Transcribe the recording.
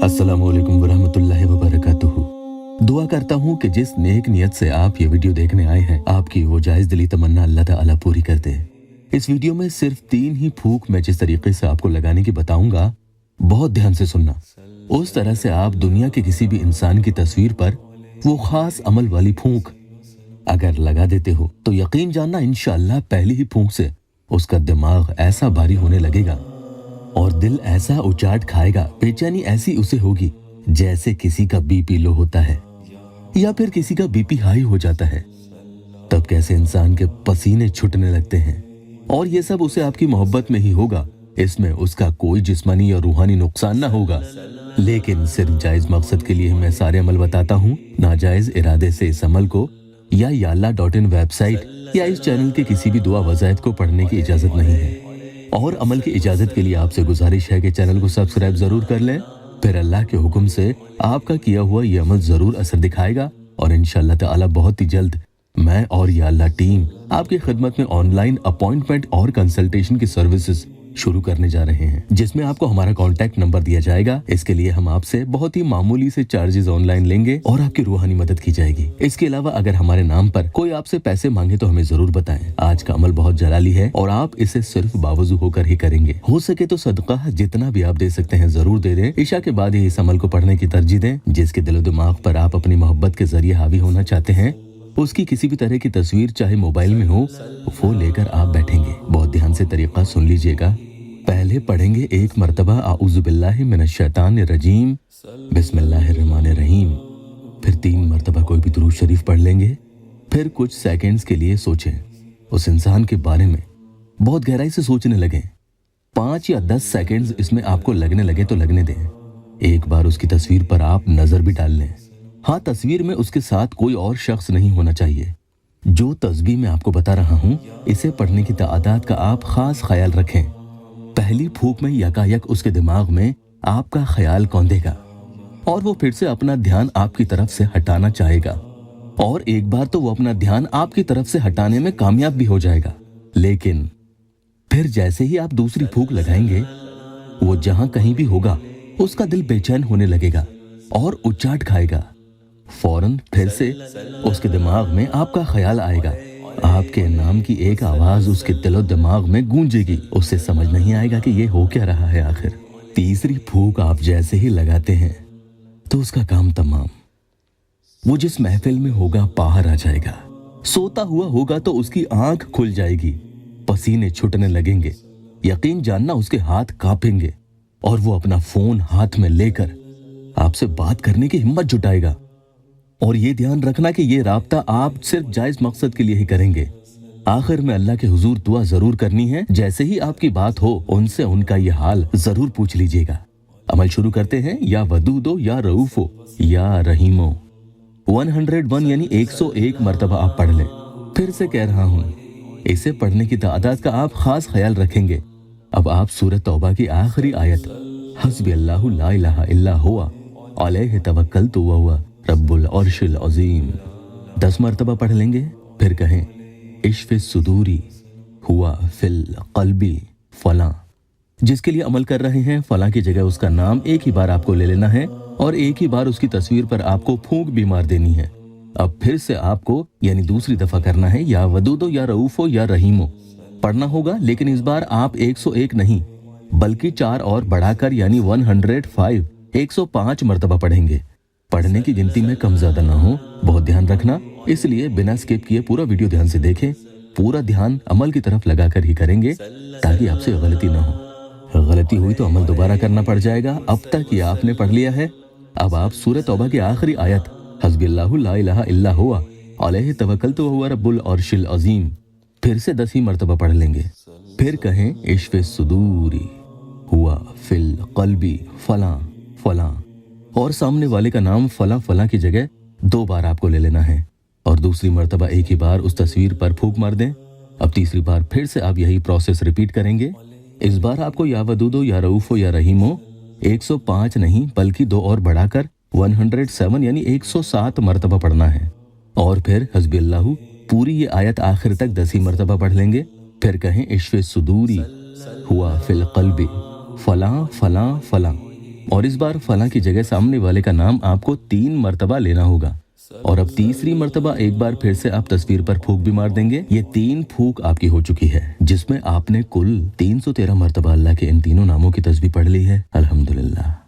अस्सलामु अलैकुम वरहमतुल्लाहि वबरकातुहू। दुआ करता हूँ कि जिस नेक नियत से आप ये वीडियो देखने आए हैं, आपकी वो जायज़ दिली तमन्ना अल्लाह ताला पूरी कर दे। इस वीडियो में सिर्फ 3 ही फूंक मैं जिस तरीके से आपको लगाने की बताऊंगा, बहुत ध्यान से सुनना। उस तरह से आप दुनिया के किसी भी इंसान की तस्वीर पर वो खास अमल वाली फूंक अगर लगा देते हो तो यकीन जानना इंशाअल्लाह पहली ही फूंक से उसका दिमाग ऐसा भारी होने लगेगा और दिल ऐसा उचाट खाएगा, बेचैनी ऐसी उसे होगी जैसे किसी का बीपी लो होता है या फिर किसी का बीपी हाई हो जाता है। तब कैसे इंसान के पसीने छूटने लगते हैं, और ये सब उसे आपकी मोहब्बत में ही होगा। इसमें उसका कोई जिस्मानी या रूहानी नुकसान ना होगा। लेकिन सिर्फ जायज मकसद के लिए मैं सारे अमल बताता हूँ। नाजायज इरादे से इस अमल को या yalla.in वेबसाइट या इस चैनल के किसी भी दुआ वज़ायत को पढ़ने की इजाजत नहीं है। और अमल की इजाजत के लिए आपसे गुजारिश है कि चैनल को सब्सक्राइब जरूर कर लें। फिर अल्लाह के हुक्म से आपका किया हुआ ये अमल जरूर असर दिखाएगा और इंशाअल्लाह ताला बहुत ही जल्द मैं और या अल्लाह टीम आपकी खिदमत में ऑनलाइन अपॉइंटमेंट और कंसल्टेशन की सर्विसेज शुरू करने जा रहे हैं, जिसमें आपको हमारा कॉन्टैक्ट नंबर दिया जाएगा। इसके लिए हम आपसे बहुत ही मामूली से चार्जेस ऑनलाइन लेंगे और आपकी रूहानी मदद की जाएगी। इसके अलावा अगर हमारे नाम पर कोई आपसे पैसे मांगे तो हमें जरूर बताएं। आज का अमल बहुत जलाली है और आप इसे सिर्फ बावजू होकर ही करेंगे। हो सके तो सदका जितना भी आप दे सकते हैं जरूर दे दें। इशा के बाद ही इस अमल को पढ़ने की तरजीह दें। जिसके दिलो दिमाग पर आप अपनी मोहब्बत के जरिए हावी होना चाहते हैं, उसकी किसी भी तरह की तस्वीर चाहे मोबाइल में हो, वो लेकर आप बैठेंगे। बहुत ध्यान से तरीका सुन लीजिएगा। पहले पढ़ेंगे 1 मरतबा आऊज़ु बिल्लाहि मिनश शैतानिर रजीम बिस्मिल्लाहिर रहमानिर रहीम। फिर 3 मरतबा कोई भी दुरूद शरीफ पढ़ लेंगे। फिर कुछ सेकंड्स के लिए सोचें, उस इंसान के बारे में बहुत गहराई से सोचने लगें। 5 या 10 सेकंड्स इसमें आपको लगने लगे तो लगने दें। एक बार उसकी तस्वीर पर आप नजर भी डाल लें। हाँ, तस्वीर में उसके साथ कोई और शख्स नहीं होना चाहिए। जो तस्बीह मैं आपको बता रहा हूँ, इसे पढ़ने की तादाद का आप खास ख्याल रखें। पहली फूंक में यकायक उसके दिमाग में आपका ख्याल कौंधेगा और वो फिर से अपना ध्यान आपकी तरफ से हटाना चाहेगा, और एक बार तो वो अपना ध्यान आपकी तरफ से हटाने में कामयाब भी हो जाएगा। लेकिन फिर जैसे ही आप दूसरी फूंक लगाएंगे, वो जहां कहीं भी होगा उसका दिल बेचैन होने लगेगा और उचाट खाएगा। फौरन फिर से उसके दिमाग में आपका ख्याल आएगा। आपके नाम की एक आवाज उसके दिलो दिमाग में गूंजेगी। उसे समझ नहीं आएगा कि ये हो क्या रहा है आखिर। तीसरी फूंक आप जैसे ही लगाते हैं तो उसका काम तमाम। वो जिस महफिल में होगा बाहर आ जाएगा। सोता हुआ होगा तो उसकी आंख खुल जाएगी, पसीने छूटने लगेंगे। यकीन जानना उसके हाथ कांपेंगे और वो अपना फोन हाथ में लेकर आपसे बात करने की हिम्मत जुटाएगा। और ये ध्यान रखना कि ये राब्ता आप सिर्फ जायज मकसद के लिए ही करेंगे। आखिर में अल्लाह के हुजूर दुआ जरूर करनी है। जैसे ही आपकी बात हो, उनसे उनका ये हाल जरूर पूछ लीजिएगा। अमल शुरू करते हैं। या वदूदो या रऊफो या रहीमो 101 यानी 101 मरतबा आप पढ़ लें। फिर से कह रहा हूँ, इसे पढ़ने की तादाद का आप खास ख्याल रखेंगे। अब आप सूरत तौबा की आखिरी आयत हस्बी अल्लाहु ला इलाहा इल्ला हुवा अलैहि तवक्कलतु व हुवा रब्बुल अर्शिल अज़ीम 10 मरतबा पढ़ लेंगे। फिर कहें इश्फ़िस सुदूरी हुआ फिल क़ल्बी फलां। जिसके लिए अमल कर रहे हैं, फलां की जगह उसका नाम एक ही बार आपको ले लेना है और एक ही बार उसकी तस्वीर पर आपको फूंक भी मार देनी है। अब फिर से आपको यानी दूसरी दफा करना है। या वदूदो या रऊफो या रहीमो पढ़ना होगा, लेकिन इस बार आप 101 नहीं बल्कि 4 और बढ़ाकर यानी 105 मरतबा पढ़ेंगे। पढ़ने की गिनती में कम ज्यादा ना हो, बहुत ध्यान रखना। इसलिए बिना स्किप किए पूरा वीडियो ध्यान से देखें। पूरा ध्यान अमल की तरफ लगाकर ही करेंगे ताकि आपसे गलती ना हो। गलती हुई तो अमल दोबारा करना पड़ जाएगा। अब तक ये आपने पढ़ लिया है। अब आप सूरत तौबा की आखिरी आयत हस्बिल्लाहु ला इलाहा इल्ला हुवा अलैहि तवक्कलतु व हुवा रब्बुल अर्शिल अज़ीम फिर से 10 ही मरतबा पढ़ लेंगे। फिर कहें इश्फ़िस सुदूरी हुआ फिल क़ल्बी फलां फलां, और सामने वाले का नाम फलां फलां की जगह 2 बार आपको ले लेना है और दूसरी मर्तबा एक ही बार उस तस्वीर पर फूंक मार दें। अब तीसरी बार फिर से आप यही प्रोसेस रिपीट करेंगे। इस बार आपको या वदूदो या रऊफो या रहीमो 105 नहीं बल्कि 2 और बढ़ाकर 107 यानी 107 मरतबा पढ़ना है। और फिर हस्बी अल्लाहु पूरी ये आयत आखिर तक 10 ही मरतबा पढ़ लेंगे। फिर कहें इश्फ़िस सुदूरी हुआ फिल क़ल्बी फलां फलां फलां, और इस बार फलां की जगह सामने वाले का नाम आपको 3 मर्तबा लेना होगा। और अब तीसरी मर्तबा एक बार फिर से आप तस्वीर पर फूंक भी मार देंगे। ये 3 फूंक आपकी हो चुकी है, जिसमें आपने कुल 313 मर्तबा अल्लाह के इन तीनों नामों की तस्बीह पढ़ ली है। अल्हम्दुलिल्लाह।